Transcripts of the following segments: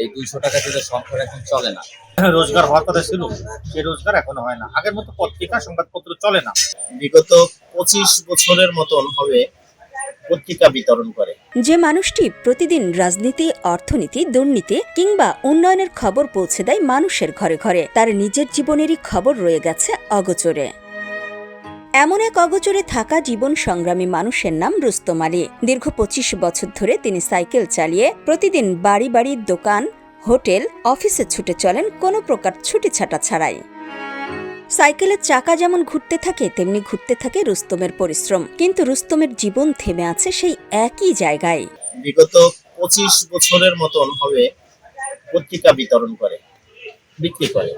এই ২০০ টাকা দিয়ে সংসার এখন চলে না। রোজগার হওয়ার কথা ছিল, সেই রোজগার এখনো হয় না। আগের মতো পত্রিকা সংবাদপত্র চলে না। বিগত ২৫ বছরের মতন হবে পত্রিকা বিতরণ করে। যে মানুষটি প্রতিদিন রাজনীতি, অর্থনীতি, দুর্নীতি কিংবা উন্নয়নের খবর পৌঁছে দেয় মানুষের ঘরে ঘরে, তার নিজের জীবনেরই খবর রয়ে গেছে অগোচরে। এমন এক অগোচরে থাকা জীবন সংগ্রামী মানুষের নাম রুস্তম আলী। দীর্ঘ ২৫ বছর ধরে তিনি সাইকেল চালিয়ে প্রতিদিন বাড়ি বাড়ি, দোকান, হোটেল, অফিসে ছুটে চলেন কোনো প্রকার ছুটি ছাটা ছাড়াই। সাইকেলের চাকা যেমন ঘুরতে থাকে, তেমনি ঘুরতে থাকে রুস্তমের পরিশ্রম। কিন্তু রুস্তমের জীবন থেমে আছে সেই একই জায়গায়। বিগত ২৫ বছরের মতন হবে পত্রিকা বিতরণ করে, বিক্রি করে।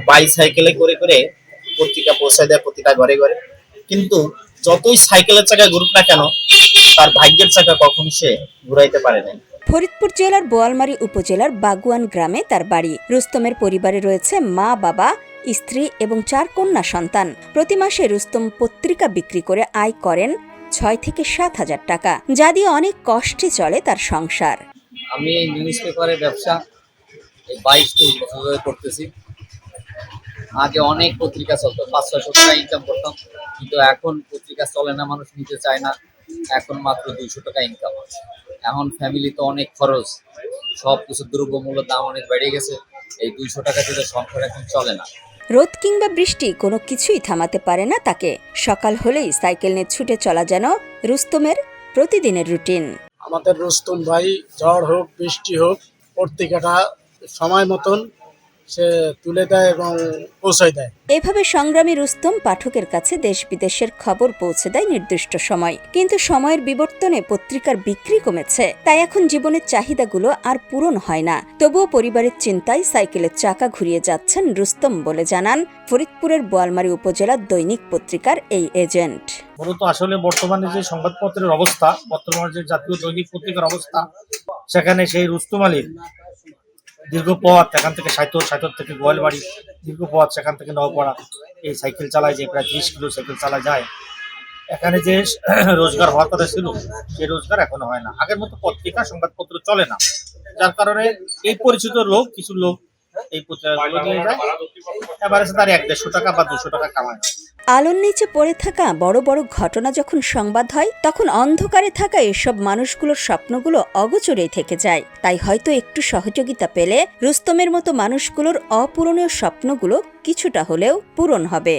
বাইসাইকেলে করে করে পত্রিকা পৌঁছে দেয় প্রতিটা ঘরে ঘরে। কিন্তু যতই সাইকেলের চাকা ঘুরুক না কেন, তার ভাগ্যের চাকা কখনো সে ঘুরাইতে পারে না। ফরিদপুর জেলার বোয়ালমারী উপজেলার বাগুয়ান গ্রামে তার বাড়ি। রুস্তমের পরিবারে রয়েছে মা, বাবা, স্ত্রী এবং ৪ কন্যা সন্তান। প্রতি মাসে রুস্তম পত্রিকা বিক্রি করে আয় করেন ৬ থেকে ৭ হাজার টাকা, যা দিয়ে অনেক কষ্টে চলে তার সংসার। আমি এই নিউজ পেপারের ব্যবসা এই ২২-২৩ বছর ধরে করতেছি। আগে অনেক পত্রিকা চলতো, ৫০০ টাকা ইনকাম করতাম, কিন্তু এখন পত্রিকা চলে না, মানুষ নিতে চায় না। এখন মাত্র ২০০ টাকা ইনকাম। এখন ফ্যামিলি তো অনেক খরচ, সব কিছু দ্রব্যমূল্যের দাম অনেক বেড়ে গেছে। এই ২০০ টাকা দিয়ে সংসার এখন চলে না। রোদ কিংবা বৃষ্টি কোনো কিছুই থামাতে পারে না তাকে। সকাল হলেই সাইকেল নিয়ে ছুটে চলা যেন রুস্তমের প্রতিদিনের রুটিন। আমাদের রুস্তম ভাই ঝড় হোক বৃষ্টি হোক পত্রিকাটা সময় মতন সে তুলে দেয় এবং পৌঁছায় দেয়। এভাবে সংগ্রামী রুস্তম পাঠকের কাছে দেশ বিদেশের খবর পৌঁছে দেয় নির্দিষ্ট সময়। কিন্তু সময়ের বিবর্তনে পত্রিকার বিক্রি কমেছে, তাই এখন জীবনের চাহিদাগুলো আর পূরণ হয় না। তবুও পরিবারের চিন্তায় সাইকেলের চাকা ঘুরিয়ে যাচ্ছেন রুস্তম বলে জানান ফরিদপুরের বোয়ালমারী উপজেলার দৈনিক পত্রিকার এই এজেন্ট। মূলত আসলে বর্তমানে যে সংবাদপত্রের অবস্থা, বর্তমানে যে জাতীয় দৈনিক পত্রিকার অবস্থা, সেখানে সেই রুস্তম আলীর দীর্ঘ পথ, এখান থেকে সাইতর থেকে গোয়ালবাড়ি, দীর্ঘ পথ, সেখান থেকে নওপাড়া, এই সাইকেল চালায়, যে প্রায় ৩০ কিলো সাইকেল চালা যায়। এখানে যে রোজগার হওয়ার কথা ছিল, সেই রোজগার এখনো হয় না। আগের মতো পত্রিকা সংবাদপত্র চলে না, যার কারণে এই পরিচিত লোক, কিছু লোক এই পত্রিকাগুলো নিয়ে যায়, এবারে তার ১-১৫০ টাকা বা ২০০ টাকা কামায় হয়। আলোর নিচে পড়ে থাকা বড় বড় ঘটনা যখন সংবাদ হয়, তখন অন্ধকারে থাকা এসব মানুষগুলোর স্বপ্নগুলো অগোচরেই থেকে যায়। তাই হয়তো একটু সহযোগিতা পেলে রুস্তমের মতো মানুষগুলোর অপূরণীয় স্বপ্নগুলো কিছুটা হলেও পূরণ হবে।